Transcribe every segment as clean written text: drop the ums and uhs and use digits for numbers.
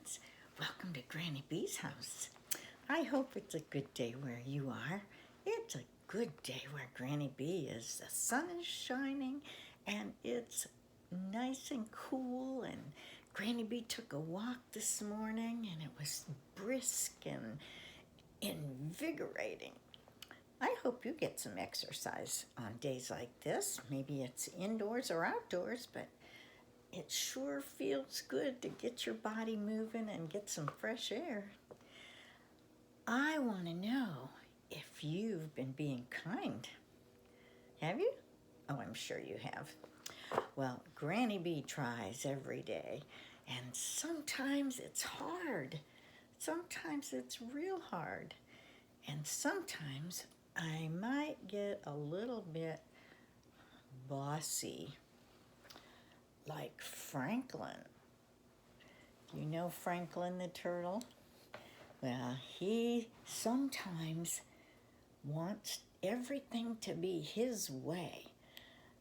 friends. Welcome to Granny B's house. I hope it's a good day where you are. It's a good day where Granny B is. The sun is shining and it's nice and cool, and Granny B took a walk this morning and it was brisk and invigorating. I hope you get some exercise on days like this. Maybe it's indoors or outdoors, but it sure feels good to get your body moving and get some fresh air. I want to know if you've been being kind. Have you? Oh, I'm sure you have. Well, Granny B tries every day, and sometimes it's hard. Sometimes it's real hard. And sometimes I might get a little bit bossy, like Franklin. You know Franklin the turtle? Well, he sometimes wants everything to be his way.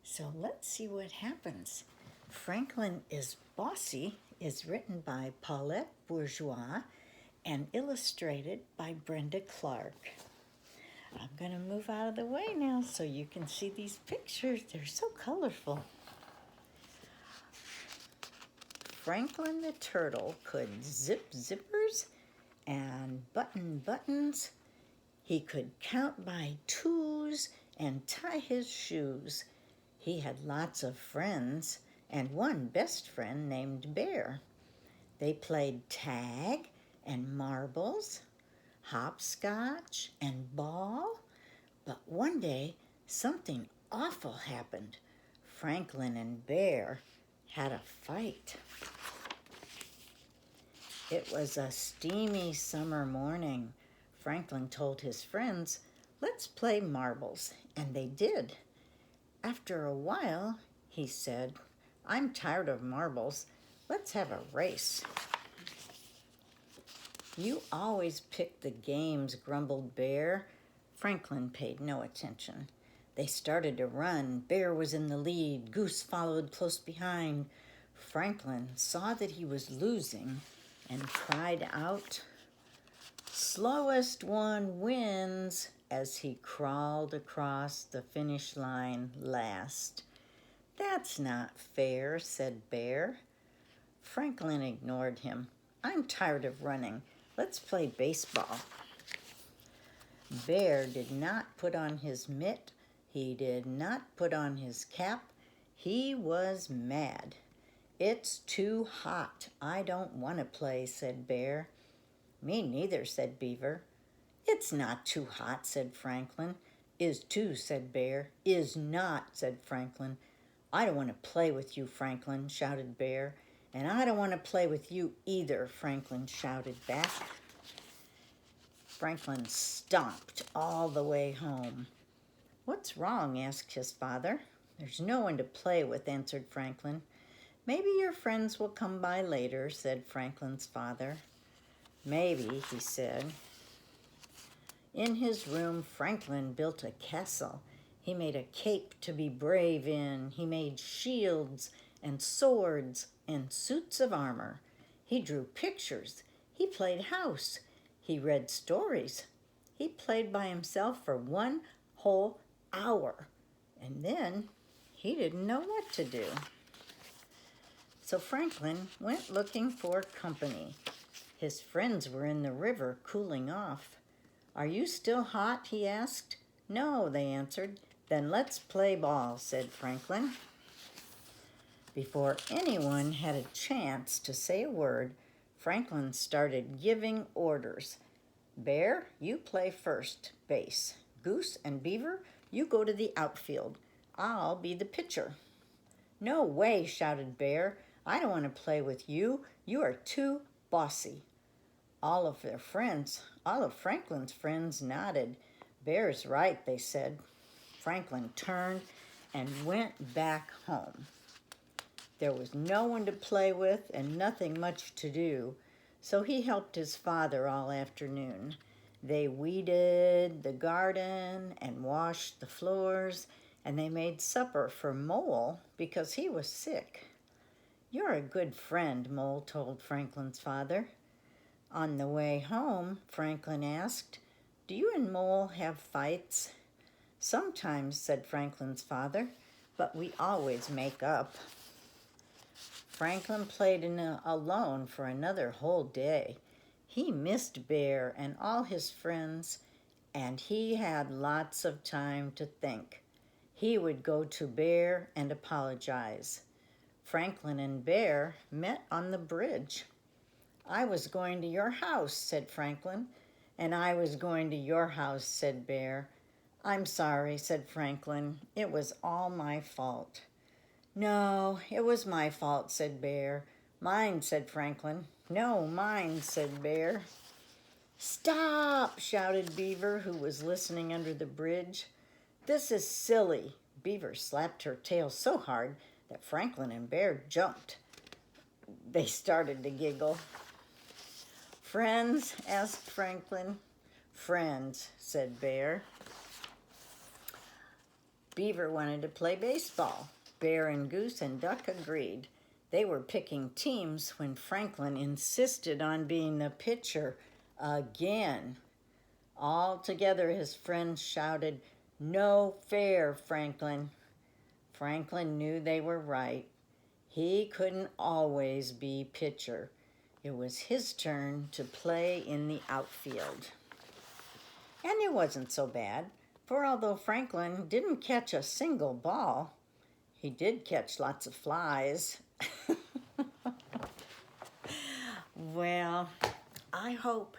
So let's see what happens. Franklin is Bossy is written by Paulette Bourgeois and illustrated by Brenda Clark. I'm going to move out of the way now so you can see these pictures. They're so colorful. Franklin the turtle could zip zippers and button buttons. He could count by twos and tie his shoes. He had lots of friends and one best friend named Bear. They played tag and marbles, hopscotch and ball. But one day something awful happened. Franklin and Bear had a fight. It was a steamy summer morning. Franklin told his friends, "Let's play marbles," and they did. After a while, he said, "I'm tired of marbles. Let's have a race." "You always pick the games," grumbled Bear. Franklin paid no attention. They started to run. Bear was in the lead. Goose followed close behind. Franklin saw that he was losing and cried out, "Slowest one wins," as he crawled across the finish line last. "That's not fair," said Bear. Franklin ignored him. "I'm tired of running. Let's play baseball." Bear did not put on his mitt. He did not put on his cap. He was mad. "It's too hot. I don't want to play," said Bear. "Me neither," said Beaver. "It's not too hot," said Franklin. "Is too," said Bear. "Is not," said Franklin. "I don't want to play with you, Franklin," shouted Bear. "And I don't want to play with you either," Franklin shouted back. Franklin stomped all the way home. "What's wrong?" asked his father. "There's no one to play with," answered Franklin. "Maybe your friends will come by later," said Franklin's father. "Maybe," he said. In his room, Franklin built a castle. He made a cape to be brave in. He made shields and swords and suits of armor. He drew pictures. He played house. He read stories. He played by himself for 1 whole hour. And then he didn't know what to do. So Franklin went looking for company. His friends were in the river cooling off. "Are you still hot?" he asked. "No," they answered. "Then let's play ball," said Franklin. Before anyone had a chance to say a word, Franklin started giving orders. "Bear, you play first base. Goose and Beaver, you go to the outfield. I'll be the pitcher." "No way," shouted Bear. "I don't want to play with you. You are too bossy." All of Franklin's friends nodded. "Bear's right," they said. Franklin turned and went back home. There was no one to play with and nothing much to do, so he helped his father all afternoon. They weeded the garden and washed the floors, and they made supper for Mole because he was sick. "You're a good friend," Mole told Franklin's father. On the way home, Franklin asked, "Do you and Mole have fights?" "Sometimes," said Franklin's father, "but we always make up." Franklin played alone for another whole day. He missed Bear and all his friends, and he had lots of time to think. He would go to Bear and apologize. Franklin and Bear met on the bridge. "I was going to your house," said Franklin. "And I was going to your house," said Bear. "I'm sorry," said Franklin. "It was all my fault." "No, it was my fault," said Bear. "Mine," said Franklin. "No, mine," said Bear. "Stop!" shouted Beaver, who was listening under the bridge. "This is silly." Beaver slapped her tail so hard that Franklin and Bear jumped. They started to giggle. "Friends?" asked Franklin. "Friends," said Bear. Beaver wanted to play baseball. Bear and Goose and Duck agreed. They were picking teams when Franklin insisted on being the pitcher again. All together his friends shouted, "No fair, Franklin." Franklin knew they were right. He couldn't always be pitcher. It was his turn to play in the outfield. And it wasn't so bad, for although Franklin didn't catch a single ball, he did catch lots of flies. Well, I hope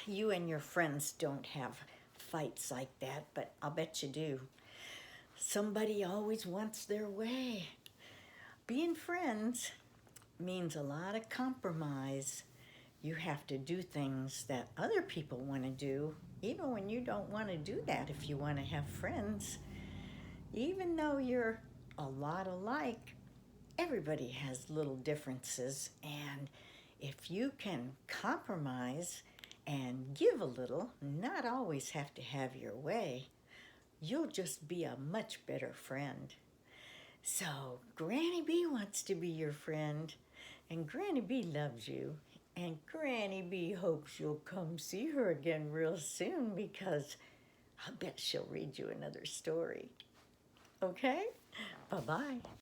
you and your friends don't have fights like that, but I'll bet you do. Somebody always wants their way. Being friends means a lot of compromise. You have to do things that other people want to do, even when you don't want to do that if you want to have friends. Even though you're a lot alike, everybody has little differences, and if you can compromise and give a little, not always have to have your way, you'll just be a much better friend. So Granny Bee wants to be your friend, and Granny Bee loves you, and Granny Bee hopes you'll come see her again real soon, because I bet she'll read you another story. Okay? Bye-bye.